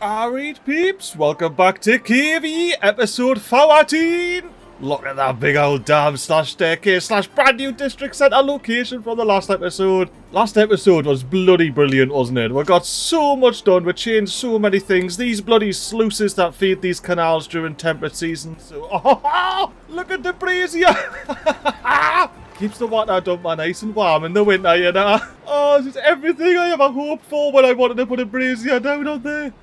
Alright peeps, welcome back to Cavey, episode 14! Look at that big old dam slash staircase slash brand new district centre location from the last episode. Last episode was bloody brilliant, wasn't it? We got so much done, we changed so many things. These bloody sluices that feed these canals during temperate seasons. So, look at the brazier! Keeps the water dump nice and warm in the winter, you know. Oh, this is everything I ever hoped for when I wanted to put a brazier down on there.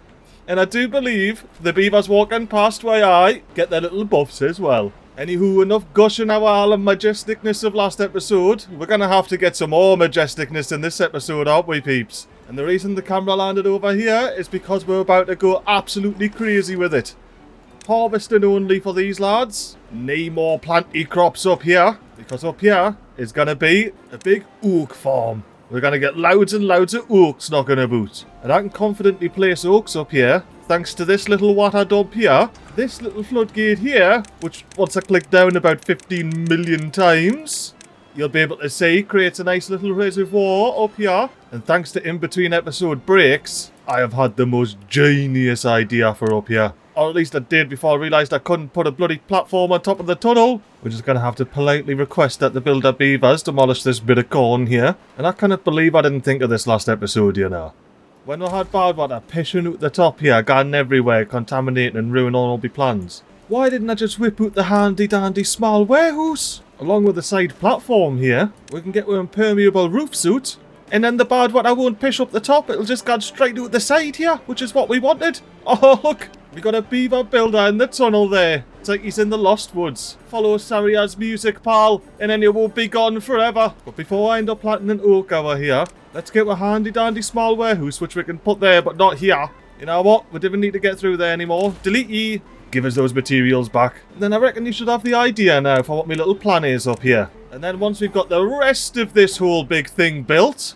And I do believe the beavers walking past where I get their little buffs as well. Anywho, enough gushing our all of majesticness of last episode. We're going to have to get some more majesticness in this episode, aren't we, peeps? And the reason the camera landed over here is because we're about to go absolutely crazy with it. Harvesting only for these lads. Need more planty crops up here. Because up here is going to be a big oak farm. We're going to get loads and loads of oaks knocking about. And I can confidently place oaks up here, thanks to this little water dump here. This little floodgate here, which once I click down about 15 million times, you'll be able to see creates a nice little reservoir up here. And thanks to in-between episode breaks, I have had the most genius idea for up here. Or at least I did before I realised I couldn't put a bloody platform on top of the tunnel. We're just going to have to politely request that the builder beavers demolish this bit of corn here. And I cannot believe I didn't think of this last episode, you know. When we had Badwater pissing out the top here, going everywhere, contaminating and ruining all my plans. Why didn't I just whip out the handy dandy small warehouse? Along with the side platform here, we can get an impermeable roof suit. And then the Badwater won't piss up the top, it'll just go straight out the side here, which is what we wanted. Oh look, we got a beaver builder in the tunnel there. It's like he's in the Lost Woods. Follow Saria's music, pal, and then you won't be gone forever. But before I end up planting an oak over here, let's get a handy dandy small warehouse, which we can put there, but not here. You know what? We didn't need to get through there anymore. Delete ye. Give us those materials back. And then I reckon you should have the idea now for what my little plan is up here. And then once we've got the rest of this whole big thing built,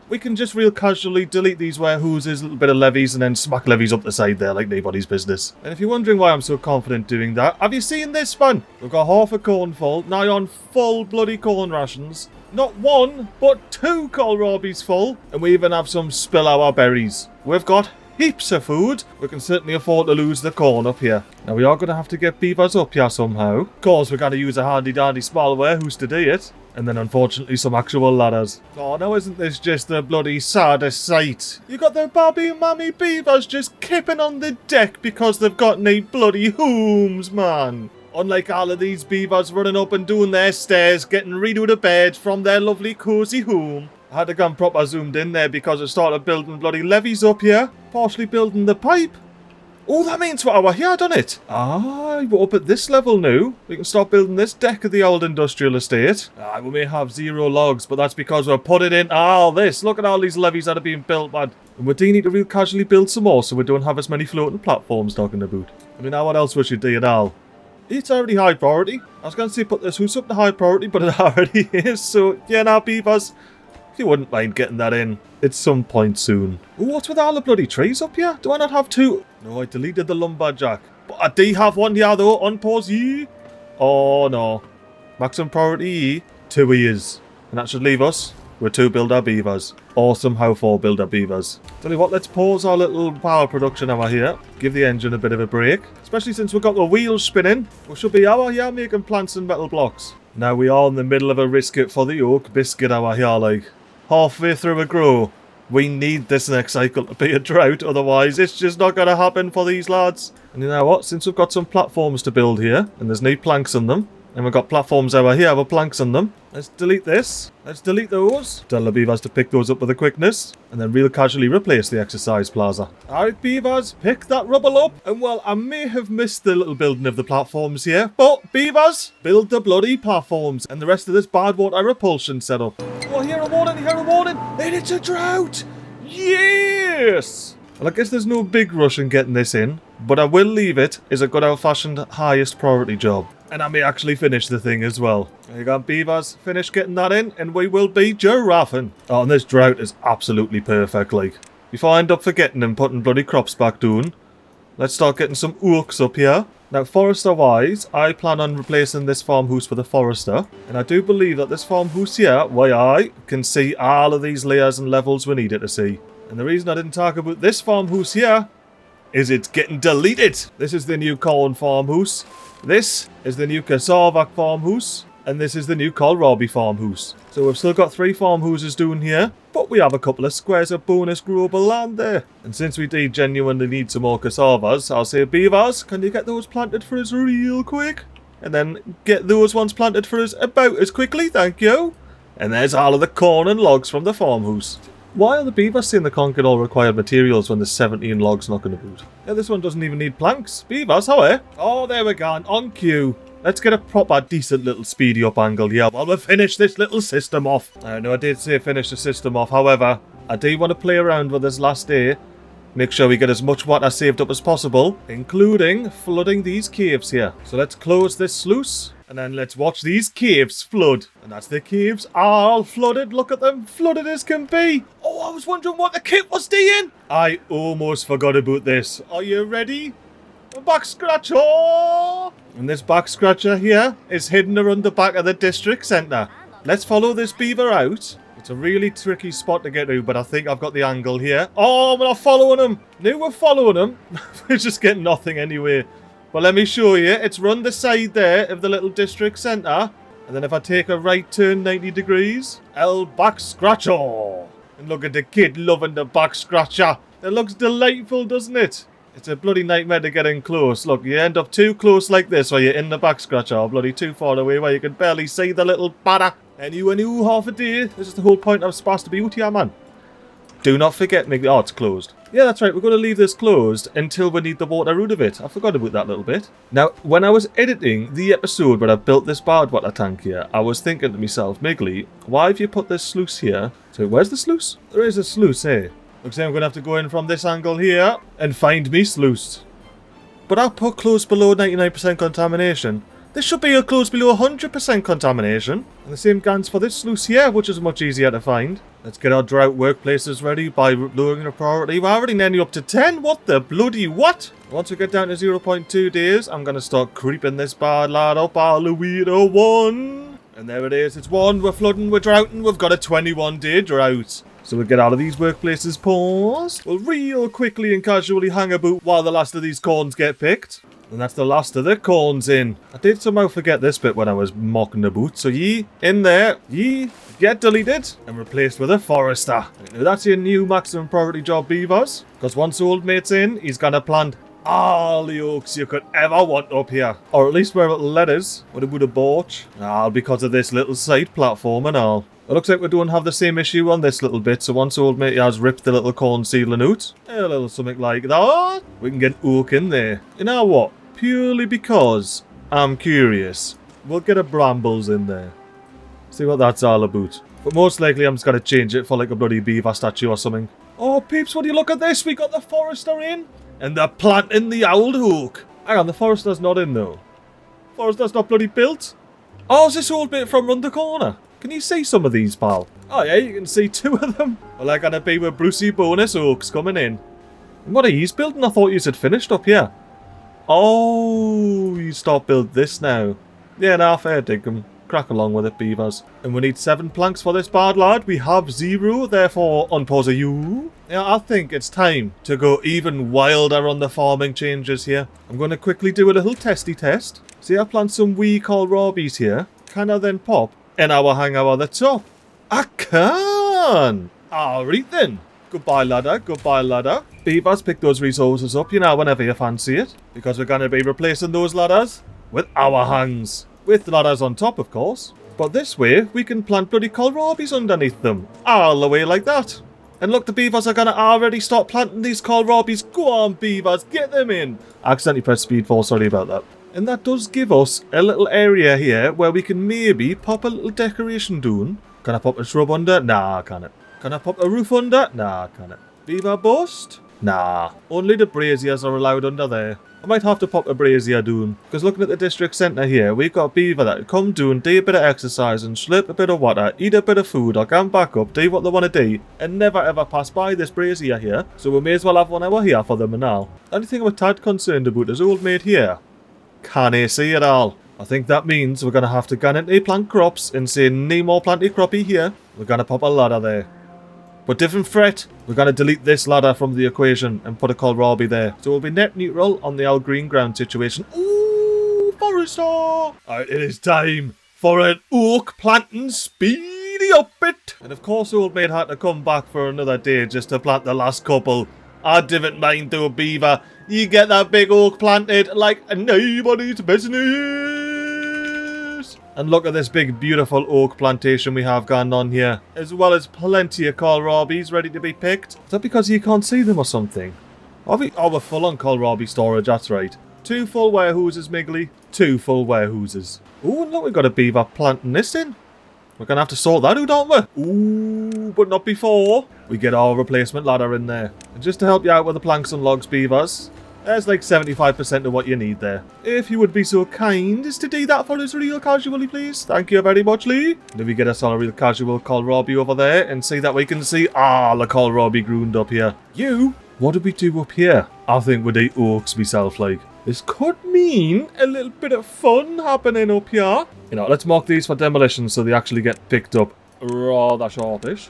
we can just real casually delete these warehouses, a little bit of levies, and then smack levies up the side there like nobody's business. And if you're wondering why I'm so confident doing that, have you seen this, man? We've got half a corn full, now on full bloody corn rations. Not one, but two kohlrabies full. And we even have some spill our berries. We've got heaps of food. We can certainly afford to lose the corn up here. Now we are going to have to get beavers up here somehow. Of course, we're going to use a handy dandy small warehouse to do it. And then unfortunately some actual ladders. Oh, now isn't this just the bloody saddest sight? You got the babby and mammy beavers just kipping on the deck because they've got no bloody homes, man. Unlike all of these beavers running up and doing their stairs, getting ready to bed from their lovely cosy home. I had to go proper zoomed in there because I started building bloody levees up here. Partially building the pipe. Oh, that means we're over here, doesn't it? Ah, we're up at this level now. We can start building this deck of the old industrial estate. Ah, we may have 0 logs, but that's because we're putting in all this. Look at all these levees that are being built, man. And we do need to real casually build some more so we don't have as many floating platforms talking about. I mean, now what else we should do at all? It's already high priority. I was going to say put this house up to high priority, but it already is. So, yeah, now, beavers, if you wouldn't mind getting that in at some point soon. Oh, what's with all the bloody trees up here? Do I not have 2? No, I deleted the lumberjack. But I do have one here, though. Unpause ye. Oh, no. Maximum priority 2 years. And that should leave us with 2 builder beavers. Or somehow 4 builder beavers. Tell you what, let's pause our little power production over here. Give the engine a bit of a break. Especially since we've got the wheels spinning. We should be over here making plants and metal blocks. Now we are in the middle of a risket for the oak biscuit over here, like. Halfway through a grow. We need this next cycle to be a drought, otherwise it's just not going to happen for these lads. And you know what, since we've got some platforms to build here, and there's no planks on them, and we've got platforms over here with planks on them, let's delete this, let's delete those, tell the beavers to pick those up with a quickness, and then real casually replace the exercise plaza. Alright beavers, pick that rubble up, and well, I may have missed the little building of the platforms here, but beavers, build the bloody platforms, and the rest of this Badwater repulsion setup. Oh, hear a warning, and it's a drought! Yes! Well, I guess there's no big rush in getting this in, but I will leave it as a good old-fashioned highest priority job. And I may actually finish the thing as well. There you go, beavers, finish getting that in, and we will be giraffing. Oh, and this drought is absolutely perfect, like. Before I end up forgetting and putting bloody crops back down, let's start getting some oaks up here. Now, forester-wise, I plan on replacing this farmhouse with a forester. And I do believe that this farmhouse here, why I can see all of these layers and levels we need it to see. And the reason I didn't talk about this farmhouse here is it's getting deleted. This is the new corn farmhouse. This is the new cassava farmhouse. And this is the new kohlrabi farmhouse. So we've still got 3 farmhouses down here, but we have a couple of squares of bonus growable land there. And since we do genuinely need some more cassavas, I'll say, Beavers, can you get those planted for us real quick? And then get those ones planted for us about as quickly, thank you. And there's all of the corn and logs from the farmhouse. Why are the beavers saying they can't get all required materials when there's 17 logs knocking about? Yeah, this one doesn't even need planks. Beavers, how are you? Oh, there we go, on cue. Let's get a proper decent little speedy up angle here while we finish this little system off. I know I did say finish the system off, however, I do want to play around with this last day. Make sure we get as much water saved up as possible, including flooding these caves here. So let's close this sluice, and then let's watch these caves flood. And that's the caves all flooded. Look at them, flooded as can be. Oh, I was wondering what the kit was doing. I almost forgot about this. Are you ready? A back scratcher! And this back scratcher here is hidden around the back of the district centre. Let's follow this beaver out. It's a really tricky spot to get to, but I think I've got the angle here. Oh, we're not following him. No, we're following him. We're just getting nothing anyway. But let me show you. It's round the side there of the little district centre. And then if I take a right turn 90 degrees, El back scratcher. And look at the kid loving the back scratcher. It looks delightful, doesn't it? It's a bloody nightmare to get in close. Look, you end up too close like this where you're in the back scratcher, or bloody too far away where you can barely see the little batter. And you half a day. This is the whole point of supposed to be out here, man. Do not forget, MiGly. Oh, it's closed. Yeah, that's right. We're going to leave this closed until we need the water out of it. I forgot about that little bit. Now, when I was editing the episode where I built this Badwater tank here, I was thinking to myself, MiGly, why have you put this sluice here? So, where's the sluice? There is a sluice, eh? Looks like I'm going to have to go in from this angle here and find me sluice. But I put close below 99% contamination. This should be a close below 100% contamination. And the same guns for this sluice here, which is much easier to find. Let's get our drought workplaces ready by lowering the priority. We're already nearly up to 10. What the bloody what? Once we get down to 0.2 days, I'm going to start creeping this bad lad up all the way to 1. And there it is. It's 1. We're flooding. We're droughting. We've got a 21-day drought. So we'll get out of these workplaces paused. We'll real quickly and casually hang about while the last of these corns get picked. And that's the last of the corns in. I did somehow forget this bit when I was mocking the boot. So ye, in there, ye, get deleted and replaced with a forester. Now that's your new maximum priority job, Beavers. Because once old mate's in, he's gonna plant all the oaks you could ever want up here. Or at least where it'll let us. What about a porch? All because of this little side platform and all. It looks like we don't have the same issue on this little bit, so once old mate has ripped the little corn seedling out, a little something like that, we can get oak in there. You know what? Purely because I'm curious, we'll get a brambles in there. See what that's all about. But most likely I'm just going to change it for like a bloody beaver statue or something. Oh peeps, what do you look at this? We got the forester in, and they're planting the old oak. Hang on, the forester's not in though. Forester's not bloody built. Oh, is this old bit from round the corner? Can you see some of these, pal? Oh yeah, you can see 2 of them. Well, they're going to be with Brucey bonus oaks coming in. And what are you building? I thought you had finished up here. Oh, you start build this now. Yeah, nah, fair dinkum. Crack along with it, Beavers. And we need 7 planks for this bad lad. We have 0, therefore unpause you. Yeah, I think it's time to go even wilder on the farming changes here. I'm going to quickly do a little testy test. See, I plant some wee kohlrabis here. Can I then pop an overhang over the top? I can! Alright then. Goodbye ladder, goodbye ladder. Beavers, pick those resources up, you know, whenever you fancy it. Because we're going to be replacing those ladders with overhangs. With ladders on top, of course. But this way, we can plant bloody kohlrabis underneath them. All the way like that. And look, the beavers are going to already start planting these kohlrabis. Go on, beavers, get them in. I accidentally pressed speed 4, sorry about that. And that does give us a little area here where we can maybe pop a little decoration down. Can I pop a shrub under? Nah, can it. Can I pop a roof under? Nah, can it. Beaver bust? Nah. Only the braziers are allowed under there. I might have to pop a brazier down. Because looking at the district centre here, we've got beaver that come down, do a bit of exercise and slip a bit of water, eat a bit of food, or come back up, do what they want to do, and never ever pass by this brazier here. So we may as well have one hour here for them and all. The only thing I'm a tad concerned about is old mate here. Can he see it all? I think that means we're going to have to go into plant crops and say no more planty croppy here. We're going to pop a ladder there. but different threat. We're going to delete this ladder from the equation and put a kohlrabi there. So we'll be net neutral on the old green ground situation. Ooh, forester! Alright, it is time for an oak planting speedy up it. And of course old mate had to come back for another day just to plant the last couple. I didn't mind though, beaver. You get that big oak planted like nobody's business. And look at this big beautiful oak plantation we have going on here. As well as plenty of kohlrabis ready to be picked. Is that because you can't see them or something? Oh, we're full on kohlrabi storage, that's right. 2 full warehouses, MiGly. 2 full warehouses. Oh, and look, we've got a beaver planting this in. We're going to have to sort that out, aren't we? Ooh, but not before we get our replacement ladder in there. And just to help you out with the planks and logs, beavers, there's like 75% of what you need there. If you would be so kind as to do that for us real casually, please. Thank you very much, Lee. Then we get us on a real casual kohlrabi over there and see that we can see the kohlrabi groomed up here. What do we do up here? I think we'd eat oaks myself, like. This could mean a little bit of fun happening up here. You know, let's mark these for demolition so they actually get picked up rather sharpish.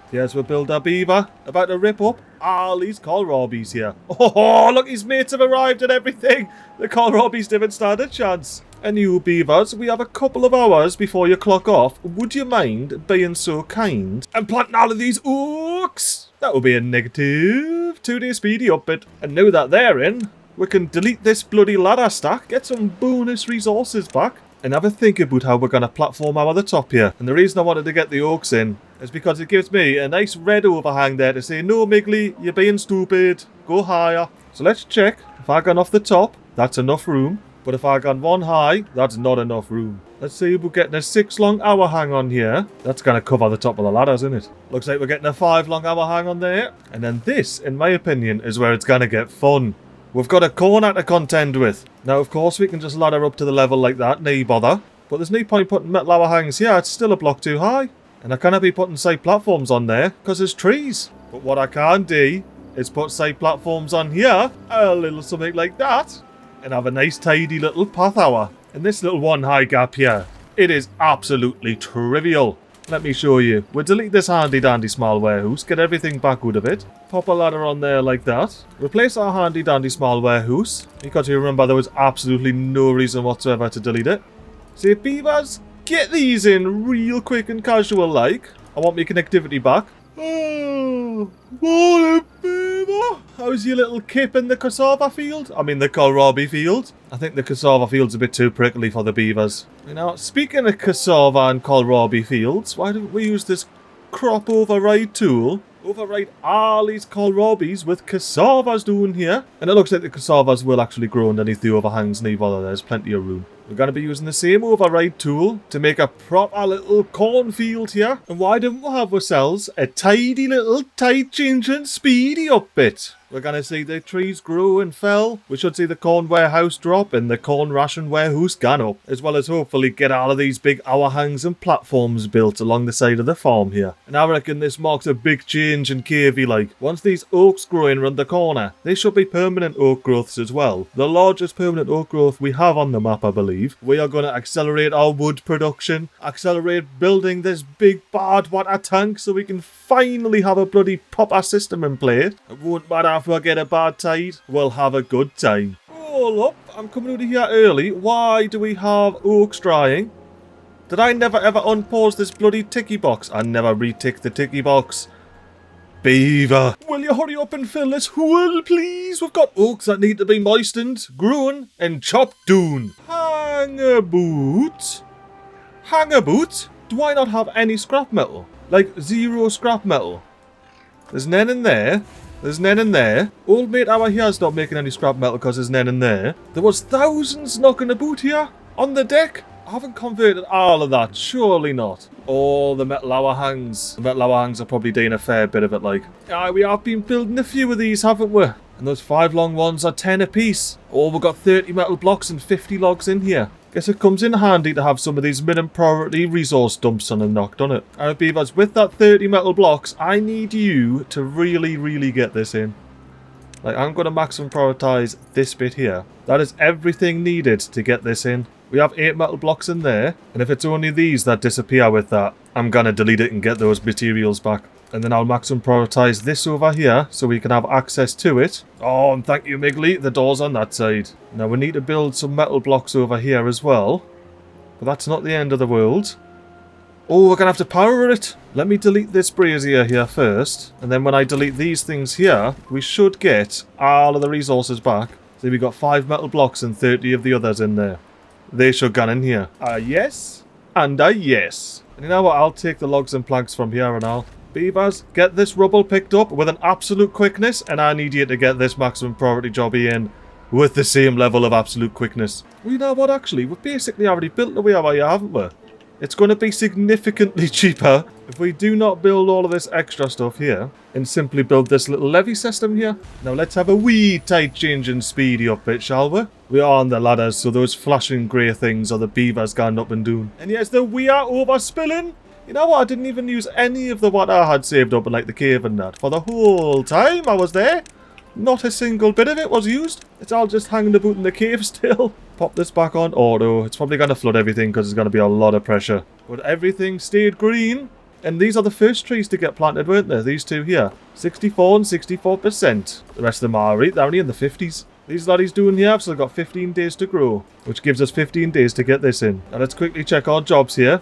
Here's we build our beaver, about to rip up all these kohlrabis here. Oh, look, his mates have arrived and everything. The kohlrabis didn't stand a chance. And you beavers, we have a couple of hours before you clock off. Would you mind being so kind and planting all of these oaks? That would be a negative 2-day speedy up it. And now that they're in, we can delete this bloody ladder stack, get some bonus resources back, and have a think about how we're going to platform over the top here. And the reason I wanted to get the oaks in is because it gives me a nice red overhang there to say, no, MiGly, you're being stupid, go higher. So let's check. If I gone off the top, that's enough room. But if I gone 1 high, that's not enough room. Let's see if we're getting a 6 long hour hang on here. That's going to cover the top of the ladders, isn't it? Looks like we're getting a 5 long hour hang on there. And then this, in my opinion, is where it's going to get fun. We've got a corner to contend with. Now, of course, we can just ladder up to the level like that, no bother. But there's no point putting metal overhangs here, it's still a block too high. And I cannot be putting side platforms on there, because there's trees. But what I can do is put side platforms on here, a little something like that, and have a nice tidy little path hour. And this little 1 high gap here, it is absolutely trivial. Let me show you. We'll delete this handy dandy small warehouse, get everything back out of it, pop a ladder on there like that, replace our handy dandy small warehouse. You got to remember there was absolutely no reason whatsoever to delete it. See, beavers, get these in real quick and casual like. I want my connectivity back. Oh, what a beaver! How's your little kip in the cassava field? I mean the kohlrabi field. I think the cassava field's a bit too prickly for the beavers. You know, speaking of cassava and kohlrabi fields, why don't we use this crop override tool? Override all these kohlrabis with cassavas down here. And it looks like the cassavas will actually grow underneath the overhangs, no bother, there's plenty of room. We're going to be using the same override tool to make a proper little cornfield here. And why don't we have ourselves a tidy little tide changing speedy up bit? We're going to see the trees grow and fell. We should see the corn warehouse drop and the corn ration warehouse gone up. As well as hopefully get all of these big overhangs and platforms built along the side of the farm here. And I reckon this marks a big change in Cavey like. Once these oaks grow in round the corner, they should be permanent oak growths as well. The largest permanent oak growth we have on the map, I believe. We are going to accelerate our wood production, accelerate building this big Badwater tank so we can finally have a bloody proper system in place. It won't matter if we get a bad tide, we'll have a good time. Hold up, I'm coming out of here early. Why do we have oaks drying? Did I never ever unpause this bloody ticky box? I never retick the ticky box. Beaver, will you hurry up and fill this hole, please? We've got oaks that need to be moistened, grown, and chopped down. Hang a boot? Hang a boot? Do I not have any scrap metal? Like, 0 scrap metal? There's none in there. There's none in there. Old mate over here's not making any scrap metal because there's none in there. There was thousands knocking about here on the deck. I haven't converted all of that, surely not. Oh, the metal overhangs. The metal overhangs are probably doing a fair bit of it, like. Aye, we have been building a few of these, haven't we? And those 5 long ones are 10 apiece. Oh, we've got 30 metal blocks and 50 logs in here. Guess it comes in handy to have some of these minimum priority resource dumps on and knocked on it. Alright, beavers, with that 30 metal blocks, I need you to really get this in. Like, I'm going to maximum prioritize this bit here. That is everything needed to get this in. We have 8 metal blocks in there, and if it's only these that disappear with that, I'm going to delete it and get those materials back. And then I'll maximum prioritize this over here so we can have access to it. Oh, and thank you, MiGly. The door's on that side. Now we need to build some metal blocks over here as well. But that's not the end of the world. Oh, we're going to have to power it. Let me delete this brazier here first. And then when I delete these things here, we should get all of the resources back. So we've got 5 metal blocks and 30 of the others in there. They should go in here. Yes. And a yes. And you know what? I'll take the logs and planks from here and all. Beavers, get this rubble picked up with an absolute quickness. And I need you to get this maximum priority jobby in with the same level of absolute quickness. Well, you know what? Actually, we've basically already built the way over here, haven't we? It's going to be significantly cheaper if we do not build all of this extra stuff here and simply build this little levee system here. Now let's have a wee tight change in speedy up bit, shall we? We are on the ladders, so those flashing grey things are the beavers going up and down. And yes, we are overspilling. You know what? I didn't even use any of the water I had saved up in like the cave and that. For the whole time I was there, not a single bit of it was used. It's all just hanging about in the cave still. Pop this back on auto. It's probably going to flood everything because there's going to be a lot of pressure. But everything stayed green. And these are the first trees to get planted, weren't they? These two here. 64 and 64%. The rest of them are right. They're only in the 50s. These laddies doing here have still got 15 days to grow. Which gives us 15 days to get this in. Now let's quickly check our jobs here.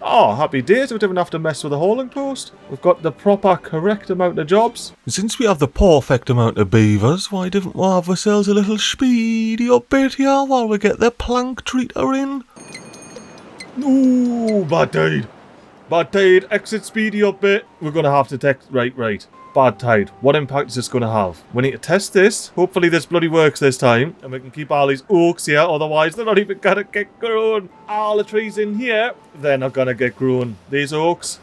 Oh, happy days. We didn't have to mess with the hauling post. We've got the proper, correct amount of jobs. Since we have the perfect amount of beavers, why didn't we have ourselves a little speedy up bit here while we get the plank treater in? Ooh, bad tide. Bad tide. Exit speedy up bit. We're going to have to text... Right. Bad tide. What impact is this going to have? We need to test this. Hopefully this bloody works this time. And we can keep all these oaks here. Otherwise, they're not even going to get grown. All the trees in here, they're not going to get grown. These oaks,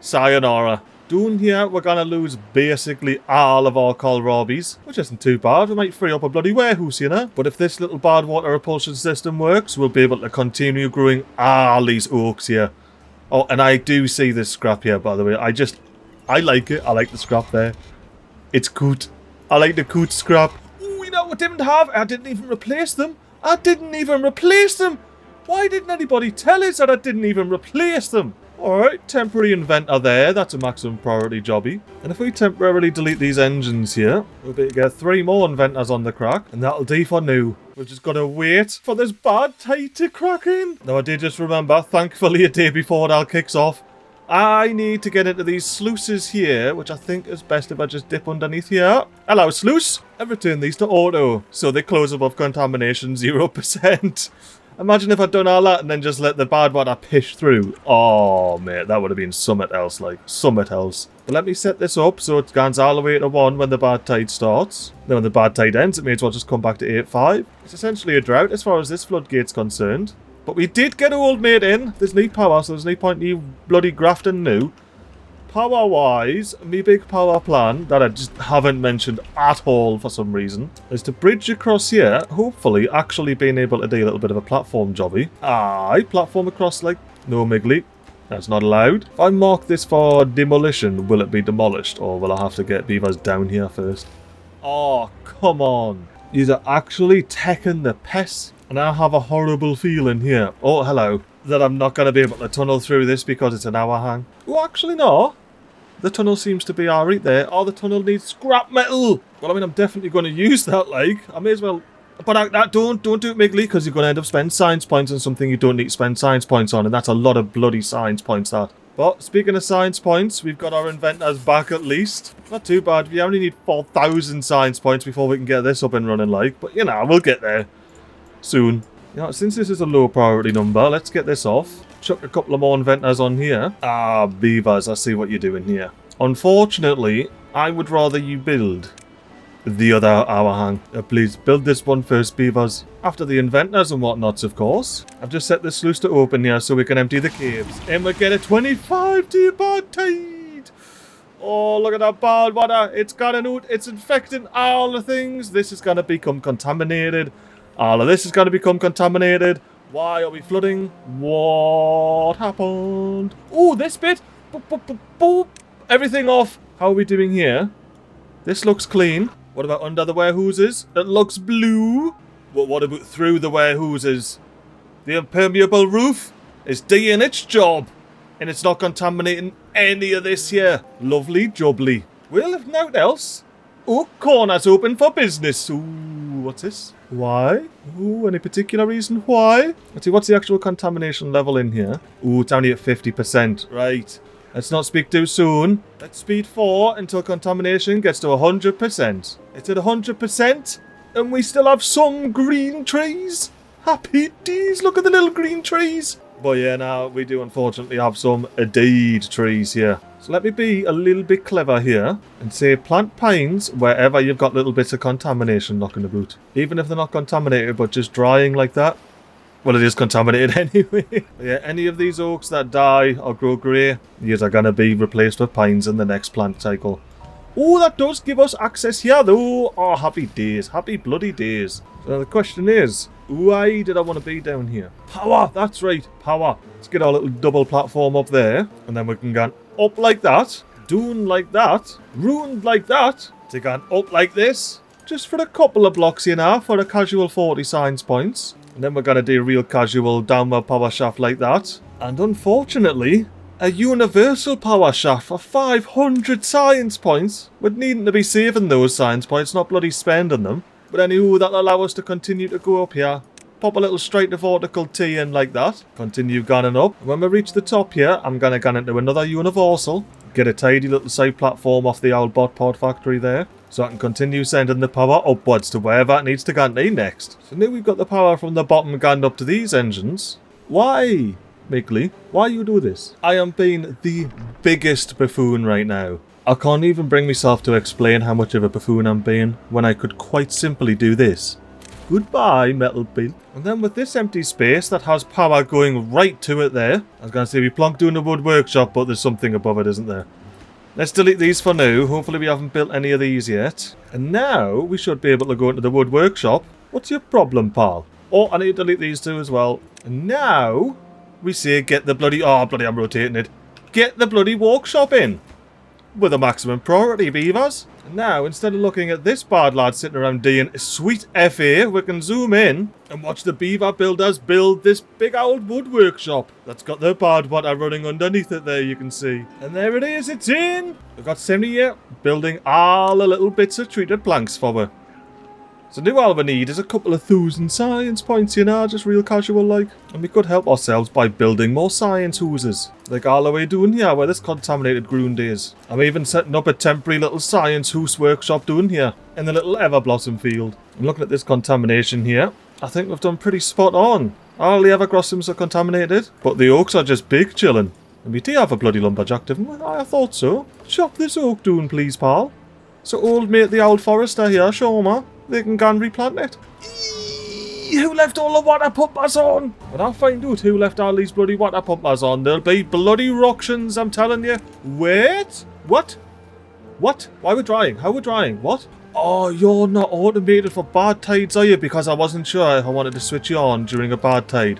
sayonara. Down here, we're going to lose basically all of our kohlrabies. Which isn't too bad. We might free up a bloody warehouse, you know. But if this little Badwater repulsion system works, we'll be able to continue growing all these oaks here. Oh, and I do see this scrap here, by the way. I like it. I like the scrap there. It's good. I like the good scrap. Ooh, you know what I didn't have? I didn't even replace them. Why didn't anybody tell us that I didn't even replace them? Alright, temporary inventor there. That's a maximum priority jobby. And if we temporarily delete these engines here, we'll be able to get 3 more inventors on the crack. And that'll do for now. We've just got to wait for this bad tide to crack in. Now I did just remember, thankfully a day before it all kicks off, I need to get into these sluices here, which I think is best if I just dip underneath here. Hello, sluice! And return these to auto, so they close above contamination 0%. Imagine if I'd done all that and then just let the bad water pish through. Oh, mate, that would have been summit else, like, summit else. But let me set this up so it goes all the way to 1 when the bad tide starts. Then when the bad tide ends, it may as well just come back to 8.5. It's essentially a drought as far as this floodgate's concerned. But we did get old mate in. There's no power, so there's no point in you bloody grafting new. Power-wise, me big power plan that I just haven't mentioned at all for some reason is to bridge across here, hopefully actually being able to do a little bit of a platform jobby. Aye, platform across like... No, MiGly. That's not allowed. If I mark this for demolition, will it be demolished? Or will I have to get beavers down here first? Oh, come on. These are actually taking the piss. And I have a horrible feeling here. Oh, hello. That I'm not going to be able to tunnel through this because it's an overhang. Oh, actually, no. The tunnel seems to be alright there. Oh, the tunnel needs scrap metal. Well, I mean, I'm definitely going to use that, like. I may as well... But don't do it, MiGly, because you're going to end up spending science points on something you don't need to spend science points on. And that's a lot of bloody science points, that. But, speaking of science points, we've got our inventors back at least. Not too bad. We only need 4,000 science points before we can get this up and running, like. But, you know, we'll get there. Soon. You know, since this is a low priority number, let's get this off. Chuck a couple of more inventors on here. Ah, beavers, I see what you're doing here. Unfortunately, I would rather you build the other overhang. Please, build this one first, beavers. After the inventors and whatnots, of course. I've just set the sluice to open here so we can empty the caves. And we get a 25-day bad tide. Oh, look at that bad water. It's gotten out. It's infecting all the things. This is going to become contaminated. All of this is going to become contaminated. Why are we flooding? What happened? Oh, this bit. Boop, boop, boop, boop. Everything off. How are we doing here? This looks clean. What about under the warehouses? It looks blue. But what about through the warehouses? The impermeable roof is doing its job. and it's not contaminating any of this here. Lovely jubbly. Well, if nothing else, oak corner's open for business. Ooh, what's this? Why? Ooh, any particular reason why? Let's see, what's the actual contamination level in here? Ooh, it's only at 50%. Right. Let's not speak too soon. Let's speed 4 until contamination gets to 100%. It's at 100%, and we still have some green trees. Happy days, look at the little green trees. But yeah, now we do unfortunately have some dead trees here. So let me be a little bit clever here and say plant pines wherever you've got little bits of contamination knocking about. Even if they're not contaminated, but just drying like that. Well, it is contaminated anyway. Yeah, any of these oaks that die or grow grey, these are going to be replaced with pines in the next plant cycle. Oh, that does give us access here though. Oh, happy days. Happy bloody days. So the question is, why did I want to be down here? Power, that's right, power. Let's get our little double platform up there, and then we can go up like that, down like that, ruined like that, to go up like this, just for a couple of blocks here now, for a casual 40 science points. And then we're going to do a real casual downward power shaft like that. And unfortunately, a universal power shaft for 500 science points, with needing to be saving those science points, not bloody spending them. But anywho, that'll allow us to continue to go up here. Pop a little straight to vertical T in like that. Continue gunning up. When we reach the top here, I'm going to gun into another universal. Get a tidy little side platform off the old bot pod factory there. So I can continue sending the power upwards to wherever it needs to go to next. So now we've got the power from the bottom going up to these engines. Why, MiGly? Why you do this? I am being the biggest buffoon right now. I can't even bring myself to explain how much of a buffoon I'm being when I could quite simply do this. Goodbye, metal bill. And then with this empty space that has power going right to it there. I was going to say we plonked down the wood workshop, but there's something above it, isn't there? Let's delete these for now. Hopefully we haven't built any of these yet. And now we should be able to go into the wood workshop. What's your problem, pal? Oh, I need to delete these two as well. And now we say get the bloody... Oh, bloody, I'm rotating it. Get the bloody workshop in. With a maximum priority, Beavers. And now, instead of looking at this bad lad sitting around doing sweet FA, we can zoom in and watch the beaver builders build this big old wood workshop that's got the Badwater running underneath it there, you can see. And there it is, it's in! We've got 70 here, building all the little bits of treated planks for her. So now all we need is a couple of 1,000 science points, you know, just real casual like. And we could help ourselves by building more science houses. Like all the way down here where this contaminated ground is. I'm even setting up a temporary little science house workshop down here in the little Everblossom field. And looking at this contamination here, I think we've done pretty spot on. All the Everblossoms are contaminated, but the oaks are just big chilling. And we do have a bloody lumberjack, didn't we? I thought so. Chop this oak down, please, pal. So old mate the old forester here, show me. They can go and replant it. Eee, who left all the water pumpers on? When I find out who left all these bloody water pumpers on, there'll be bloody ructions, I'm telling you. Wait? What? What? Why we're drying? How we're drying? What? Oh, you're not automated for bad tides, are you? Because I wasn't sure if I wanted to switch you on during a bad tide.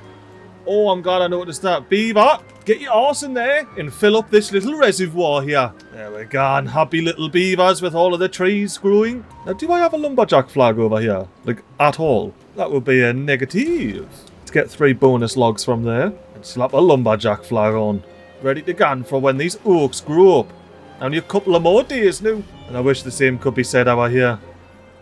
Oh, I'm glad I noticed that. Beaver, get your arse in there and fill up this little reservoir here. There we go, and happy little beavers with all of the trees growing. Now, do I have a lumberjack flag over here? Like, at all? That would be a negative. Let's get 3 bonus logs from there and slap a lumberjack flag on. Ready to gun for when these oaks grow up. Only a couple of more days now. And I wish the same could be said over here.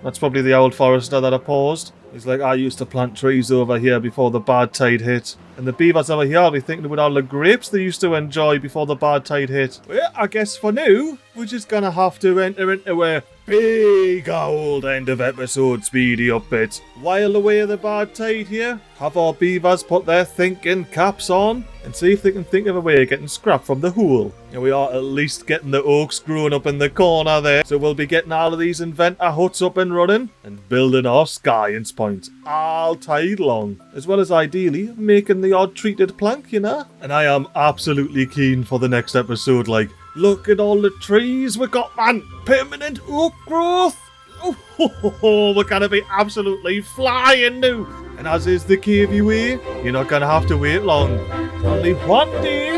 That's probably the old forester that I paused. He's like, I used to plant trees over here before the bad tide hit. And the beavers over here will be thinking about all the grapes they used to enjoy before the bad tide hit. Well, I guess for now, we're just gonna have to enter into a big old end of episode speedy up bit. While away the bad tide here, have our beavers put their thinking caps on and see if they can think of a way of getting scrap from the hole. And we are at least getting the oaks growing up in the corner there. So we'll be getting all of these inventor huts up and running and building our science points all tide long. As well as ideally making the odd treated plank, you know. And I am absolutely keen for the next episode, like, look at all the trees we got, man. Permanent oak growth. Oh, we're gonna be absolutely flying now. And as is the Cavey way, you're not gonna have to wait long. Only one day,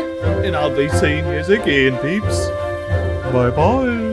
and I'll be seeing you again, peeps. Bye bye.